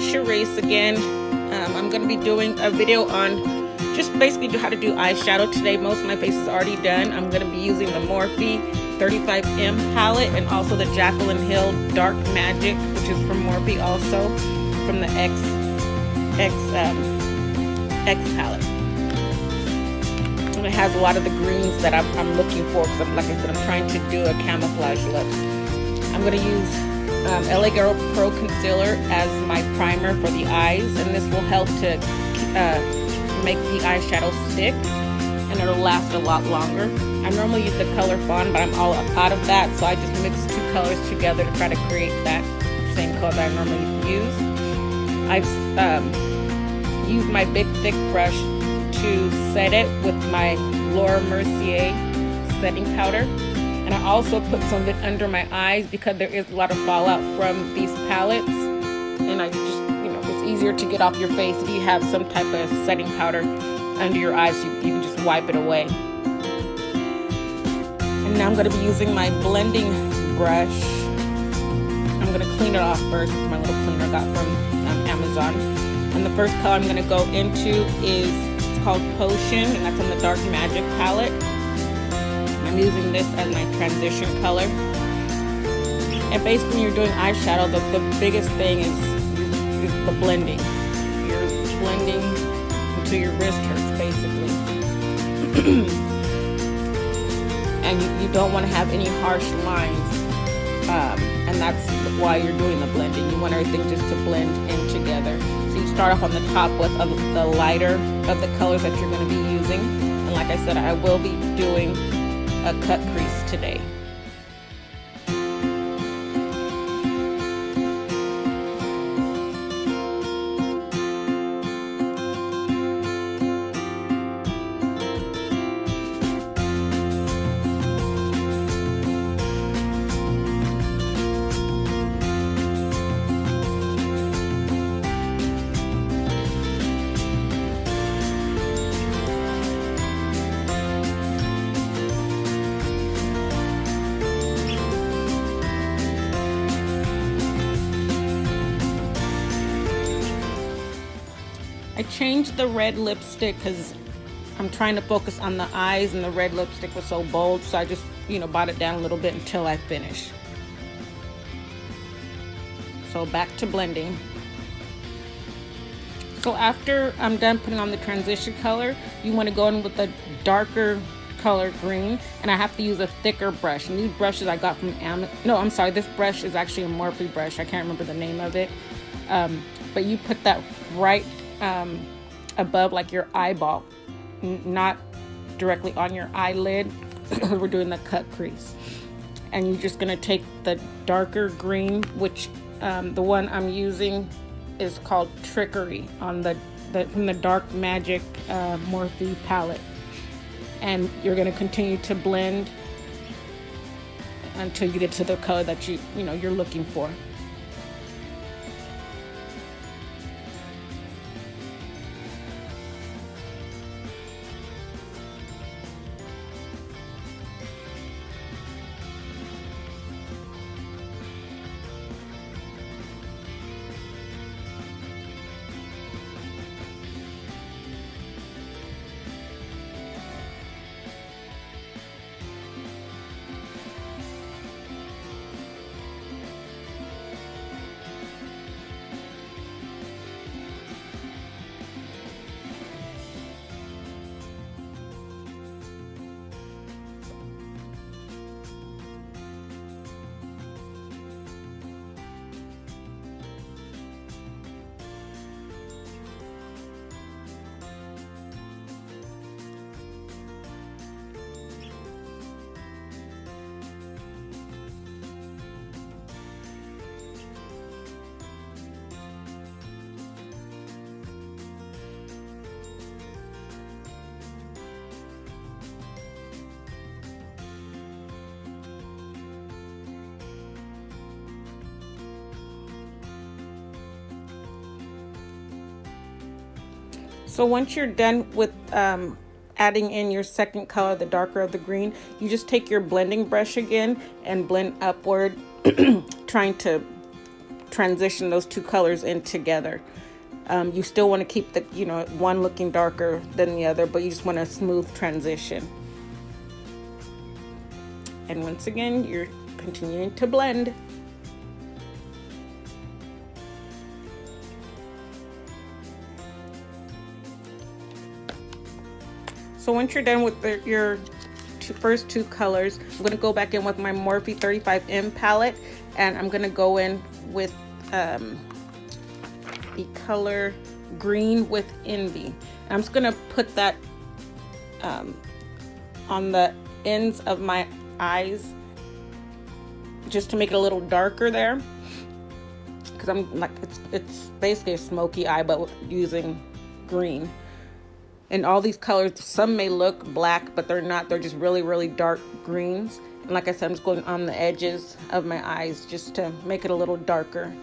Charisse again. I'm going to be doing a video on just basically how to do eyeshadow today. Most of my face is already done. I'm going to be using the Morphe 35M palette and also the Jaclyn Hill Dark Magic, which is from Morphe, also from the X palette. And it has a lot of the greens that I'm looking for because, like I said, I'm trying to do a camouflage look. I'm going to use LA Girl Pro Concealer as my primer for the eyes, and this will help to make the eyeshadow stick, and it'll last a lot longer. I normally use the color Fawn, but I'm all out of that, so I just mix two colors together to try to create that same color that I normally use. I've used my big thick brush to set it with my Laura Mercier setting powder. And I also put some of it under my eyes because there is a lot of fallout from these palettes. And I just, it's easier to get off your face if you have some type of setting powder under your eyes. So you can just wipe it away. And now I'm going to be using my blending brush. I'm going to clean it off first with my little cleaner I got from Amazon. And the first color I'm going to go into is, it's called Potion, and that's on the Dark Magic palette. I'm using this as my transition color. And basically when you're doing eyeshadow, the biggest thing is the blending. You're blending until your wrist hurts, basically. And you don't want to have any harsh lines. And that's why you're doing the blending. You want everything just to blend in together. So you start off on the top with the lighter of the colors that you're going to be using. And like I said, I will be doing a cut crease today. I changed the red lipstick because I'm trying to focus on the eyes, and the red lipstick was so bold, so I just, brought it down a little bit until I finish. So back to blending. So after I'm done putting on the transition color, you want to go in with a darker color green, and I have to use a thicker brush. And these brushes I got from Amazon. No, I'm sorry, this brush is actually a Morphe brush. I can't remember the name of it. But you put that right above like your eyeball, not directly on your eyelid. We're doing the cut crease, and you're just gonna take the darker green, which the one I'm using is called Trickery on from the Dark Magic Morphe palette, and you're gonna continue to blend until you get to the color that you're looking for. So once you're done with adding in your second color, the darker of the green, you just take your blending brush again and blend upward, trying to transition those two colors in together. You still want to keep the, you know, one looking darker than the other, but you just want a smooth transition. And once again, you're continuing to blend. So once you're done with your first two colors, I'm going to go back in with my Morphe 35M palette, and I'm going to go in with the color Green with Envy. And I'm just going to put that on the ends of my eyes just to make it a little darker there, because I'm like, it's basically a smoky eye but using green. And all these colors, some may look black, but they're not. They're just really, really dark greens. And like I said, I'm just going on the edges of my eyes just to make it a little darker.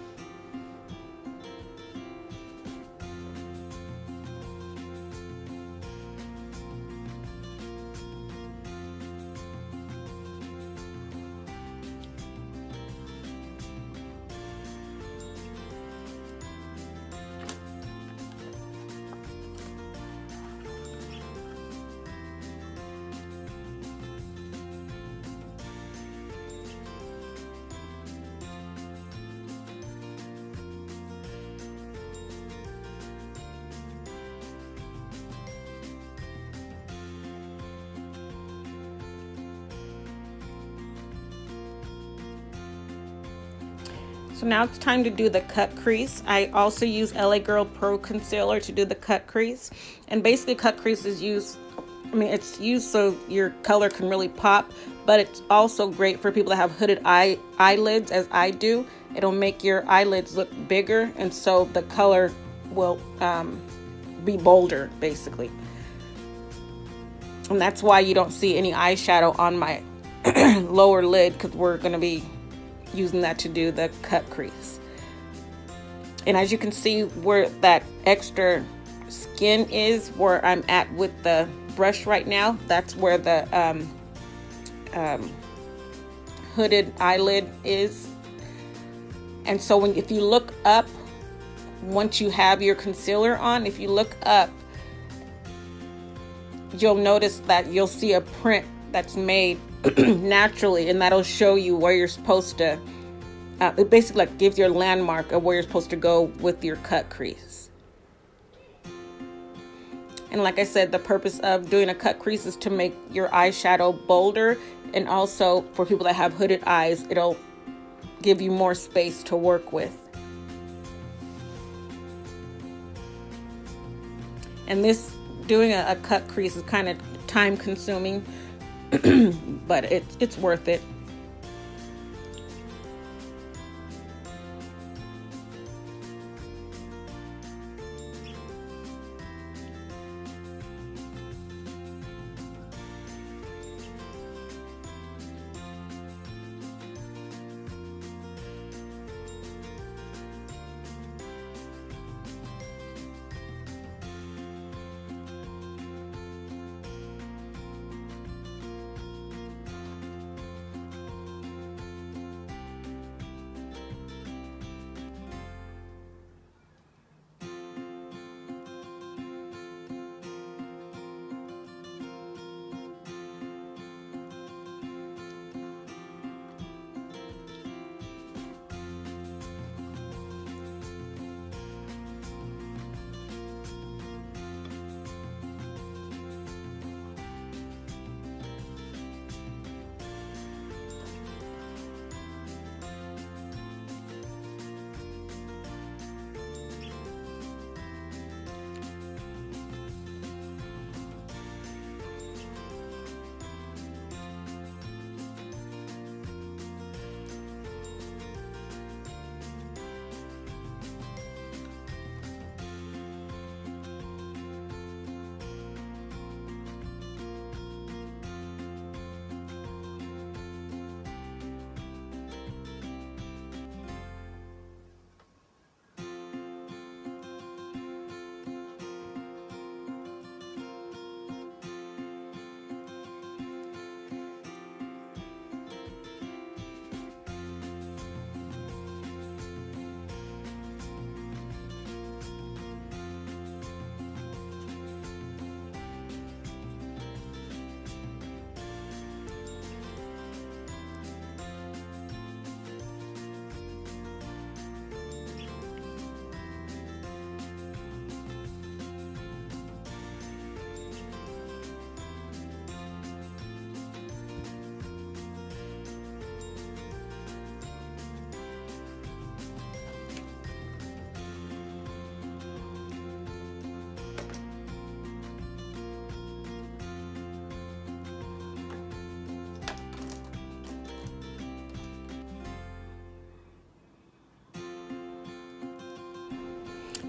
So now it's time to do the cut crease. I also use LA Girl Pro Concealer to do the cut crease. And basically cut crease is used, I mean, it's used so your color can really pop, but it's also great for people that have hooded eyelids, as I do. It'll make your eyelids look bigger, and so the color will be bolder, basically. And that's why you don't see any eyeshadow on my lower lid, because we're going to be using that to do the cut crease. And as you can see where that extra skin is, where I'm at with the brush right now, that's where the hooded eyelid is. And so if you look up, once you have your concealer on, if you look up, you'll notice that you'll see a print that's made naturally, and that'll show you where you're supposed to, it basically like gives you a landmark of where you're supposed to go with your cut crease. And like I said, the purpose of doing a cut crease is to make your eyeshadow bolder, and also for people that have hooded eyes, it'll give you more space to work with. And this, doing a cut crease is kind of time consuming, but it's worth it.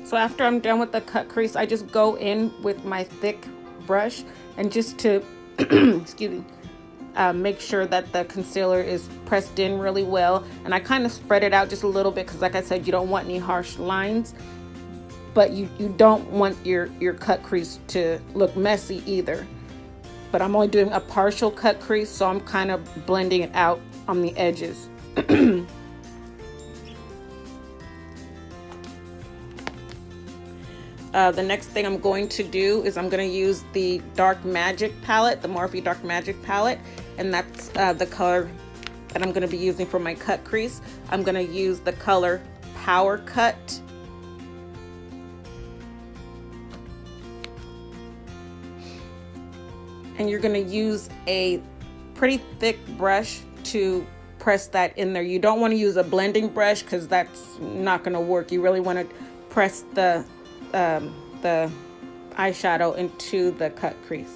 So after I'm done with the cut crease, I just go in with my thick brush and just to, excuse me, make sure that the concealer is pressed in really well. And I kind of spread it out just a little bit because like I said, you don't want any harsh lines, but you don't want your cut crease to look messy either. But I'm only doing a partial cut crease, so I'm kind of blending it out on the edges. The next thing I'm going to do is I'm going to use the Dark Magic palette, the Morphe Dark Magic palette, and that's the color that I'm going to be using for my cut crease. I'm going to use the color Power Cut. And you're going to use a pretty thick brush to press that in there. You don't want to use a blending brush because that's not going to work. You really want to press the eyeshadow into the cut crease.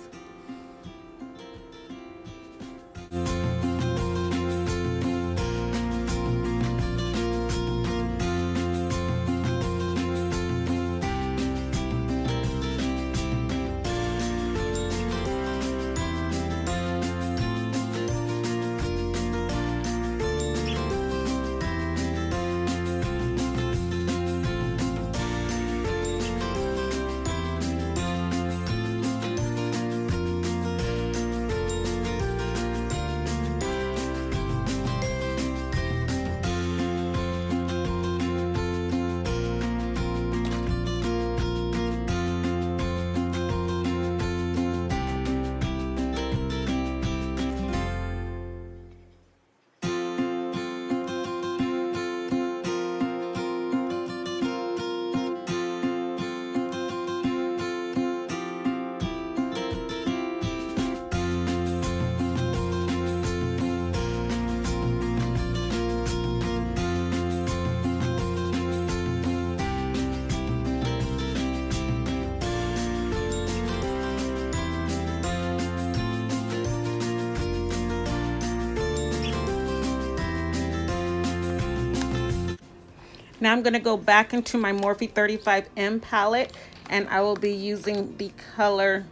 Now I'm going to go back into my Morphe 35M palette, and I will be using the color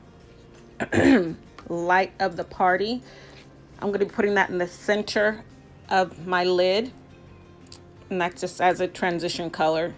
Light of the Party. I'm going to be putting that in the center of my lid, and that's just as a transition color.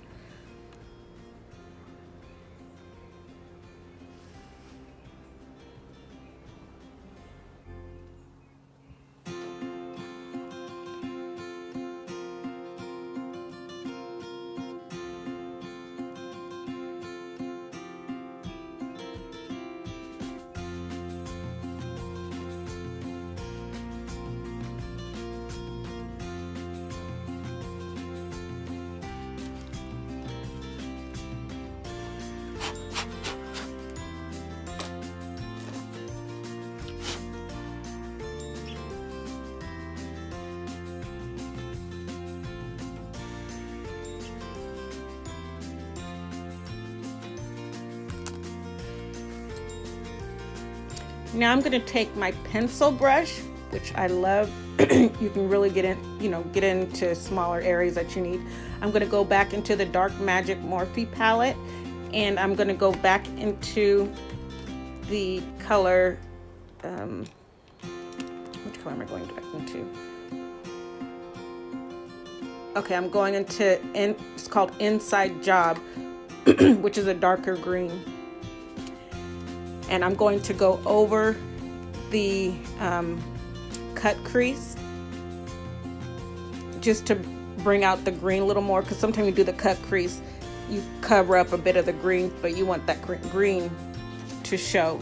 Now I'm going to take my pencil brush, which I love. You can really get into smaller areas that you need. I'm going to go back into the Dark Magic Morphe palette, and I'm going to go back into the color, which color am I going back into? Okay, I'm going into, it's called Inside Job, which is a darker green. And I'm going to go over the cut crease just to bring out the green a little more, because sometimes you do the cut crease, you cover up a bit of the green, but you want that green to show.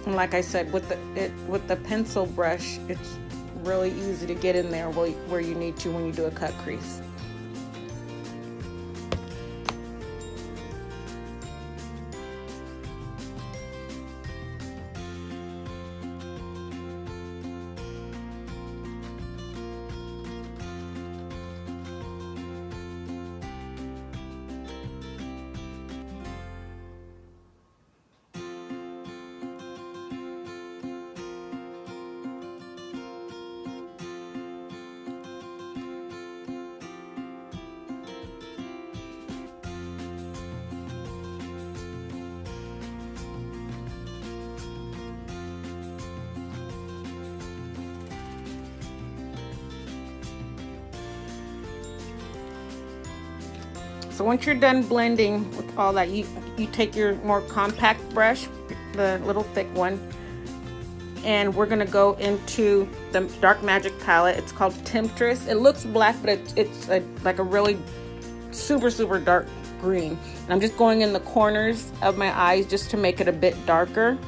And like I said, with the pencil brush, it's really easy to get in there where you need to when you do a cut crease. So once you're done blending with all that, you take your more compact brush, the little thick one, and we're gonna go into the Dark Magic palette. It's called Temptress. It looks black, but it's like a really super dark green. And I'm just going in the corners of my eyes just to make it a bit darker.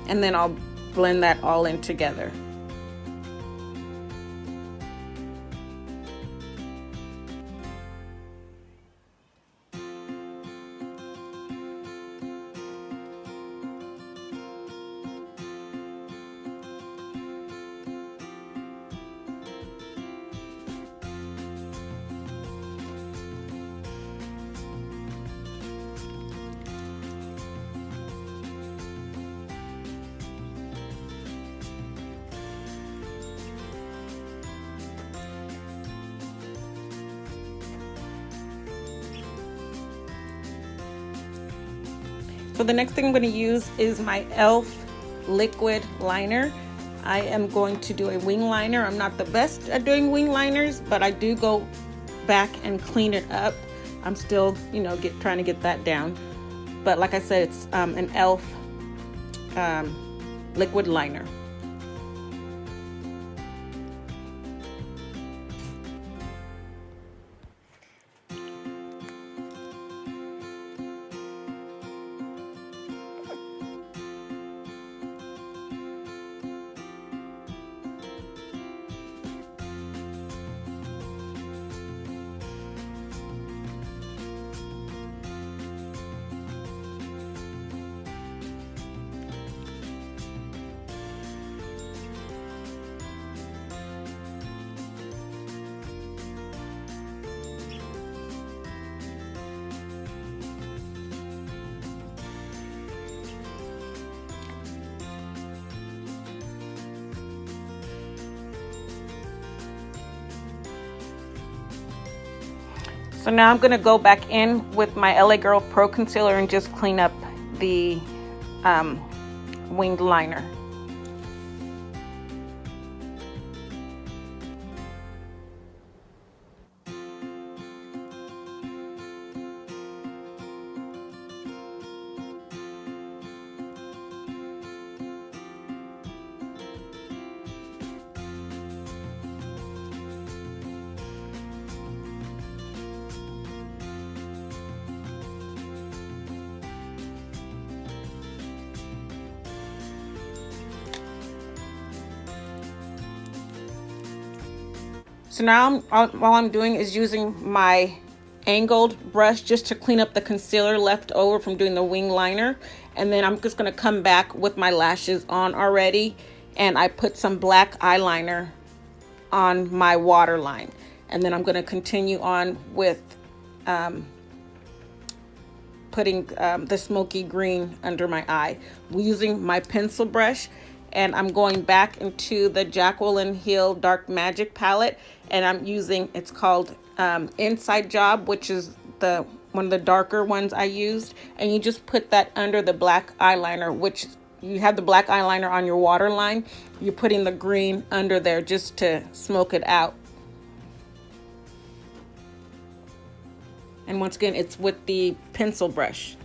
And then I'll blend that all in together. So the next thing I'm going to use is my e.l.f. liquid liner. I am going to do a wing liner. I'm not the best at doing wing liners, but I do go back and clean it up. I'm still, you know, trying to get that down. But like I said, it's an e.l.f. Liquid liner. So now I'm going to go back in with my LA Girl Pro Concealer and just clean up the winged liner. So now all I'm doing is using my angled brush just to clean up the concealer left over from doing the wing liner. And then I'm just going to come back with my lashes on already. And I put some black eyeliner on my waterline. And then I'm going to continue on with putting the smoky green under my eye using my pencil brush. And I'm going back into the Jaclyn Hill Dark Magic palette, and I'm using, it's called Inside Job, which is one of the darker ones I used. And you just put that under the black eyeliner, which you have the black eyeliner on your waterline. You're putting the green under there just to smoke it out. And once again, it's with the pencil brush.